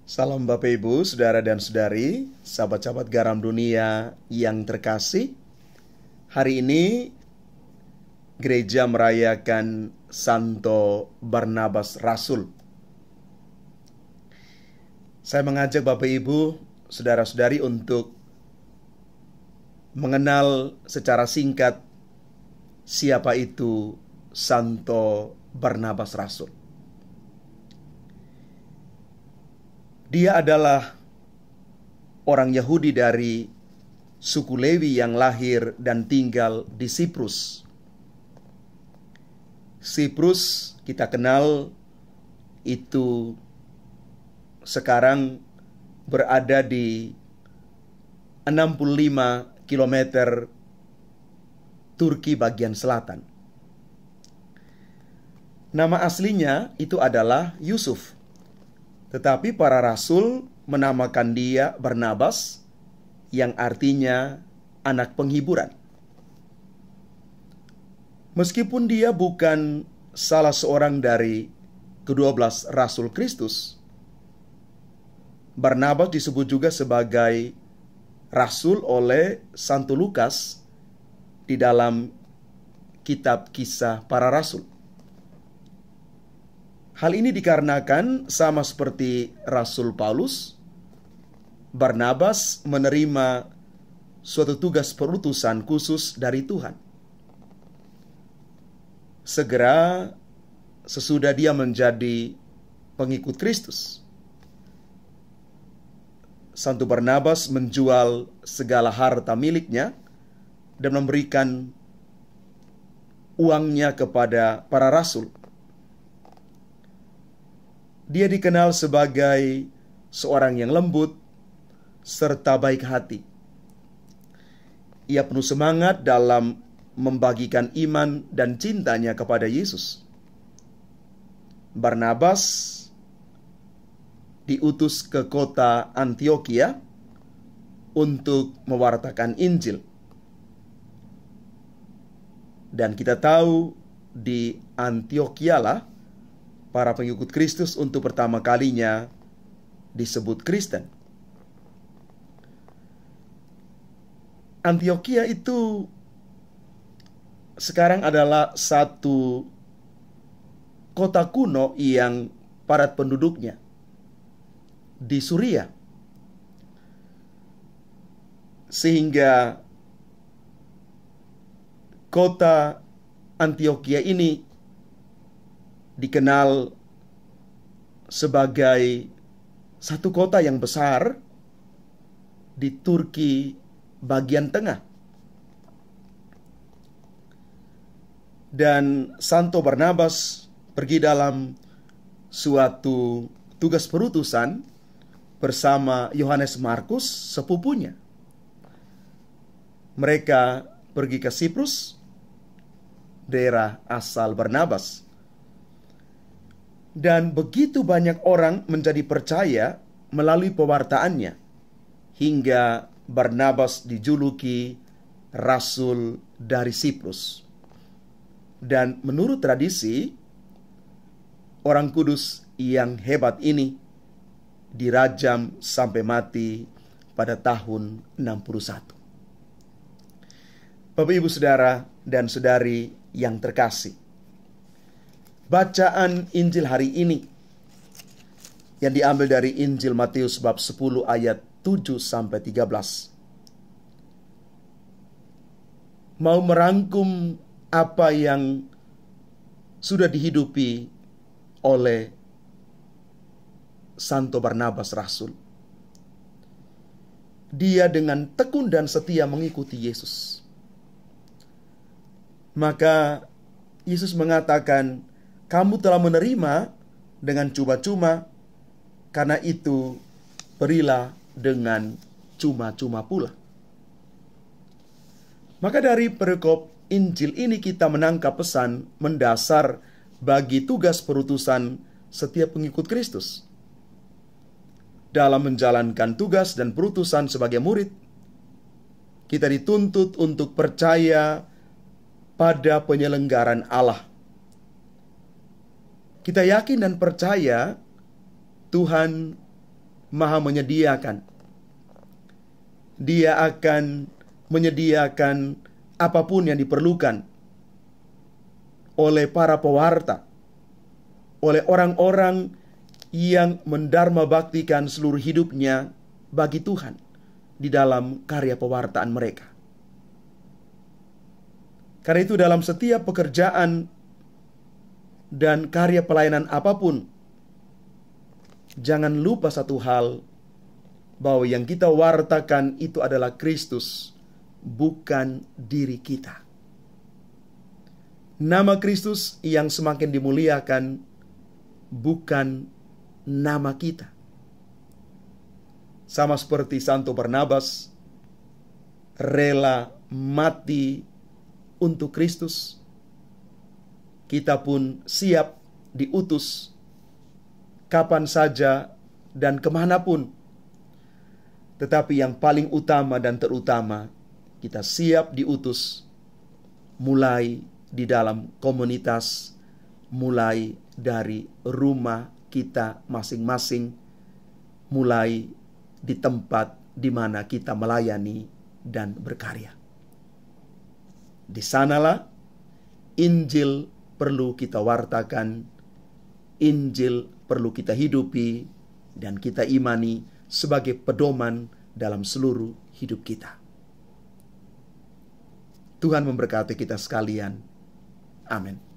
Salam Bapak Ibu, Saudara dan Saudari, sahabat-sahabat garam dunia yang terkasih. Hari ini gereja merayakan Santo Barnabas Rasul. Saya mengajak Bapak Ibu, Saudara-saudari untuk mengenal secara singkat siapa itu Santo Barnabas Rasul. Dia adalah orang Yahudi dari suku Lewi yang lahir dan tinggal di Siprus. Siprus kita kenal itu sekarang berada di 65 km Turki bagian selatan. Nama aslinya itu adalah Yusuf. Tetapi para rasul menamakan dia Barnabas, yang artinya anak penghiburan. Meskipun dia bukan salah seorang dari ke-12 rasul Kristus, Barnabas disebut juga sebagai rasul oleh Santo Lukas di dalam kitab Kisah Para Rasul. Hal ini dikarenakan sama seperti Rasul Paulus, Barnabas menerima suatu tugas perutusan khusus dari Tuhan. Segera sesudah dia menjadi pengikut Kristus, Santo Barnabas menjual segala harta miliknya dan memberikan uangnya kepada para rasul. Dia dikenal sebagai seorang yang lembut serta baik hati. Ia penuh semangat dalam membagikan iman dan cintanya kepada Yesus. Barnabas diutus ke kota Antiokhia untuk mewartakan Injil. Dan kita tahu di Antiokhia lah para pengikut Kristus untuk pertama kalinya disebut Kristen. Antiokhia itu sekarang adalah satu kota kuno yang padat penduduknya di Suriah. Sehingga kota Antiokhia ini dikenal sebagai satu kota yang besar di Turki bagian tengah. Dan Santo Barnabas pergi dalam suatu tugas perutusan bersama Yohanes Markus, sepupunya. Mereka pergi ke Siprus, daerah asal Barnabas. Dan begitu banyak orang menjadi percaya melalui pewartaannya, hingga Barnabas dijuluki Rasul dari Siprus. Dan menurut tradisi, orang kudus yang hebat ini dirajam sampai mati pada tahun 61. Bapak, Ibu, Saudara dan Saudari yang terkasih, bacaan Injil hari ini yang diambil dari Injil Matius bab 10 ayat 7-13 mau merangkum apa yang sudah dihidupi oleh Santo Barnabas Rasul. Dia dengan tekun dan setia mengikuti Yesus. Maka Yesus mengatakan, "Kamu telah menerima dengan cuma-cuma, karena itu berilah dengan cuma-cuma pula." Maka dari perikop Injil ini kita menangkap pesan mendasar bagi tugas perutusan setiap pengikut Kristus. Dalam menjalankan tugas dan perutusan sebagai murid, kita dituntut untuk percaya pada penyelenggaran Allah. Kita yakin dan percaya Tuhan Maha menyediakan. Dia akan menyediakan apapun yang diperlukan oleh para pewarta, oleh orang-orang yang mendharma baktikan seluruh hidupnya bagi Tuhan di dalam karya pewartaan mereka. Karena itu dalam setiap pekerjaan dan karya pelayanan apapun, jangan lupa satu hal, bahwa yang kita wartakan itu adalah Kristus, bukan diri kita. Nama Kristus yang semakin dimuliakan, bukan nama kita. Sama seperti Santo Barnabas rela mati untuk Kristus, kita pun siap diutus kapan saja dan kemanapun. Tetapi yang paling utama dan terutama, kita siap diutus mulai di dalam komunitas, mulai dari rumah kita masing-masing, mulai di tempat di mana kita melayani dan berkarya. Di sanalah Injil perlu kita wartakan, Injil perlu kita hidupi, dan kita imani sebagai pedoman dalam seluruh hidup kita. Tuhan memberkati kita sekalian. Amin.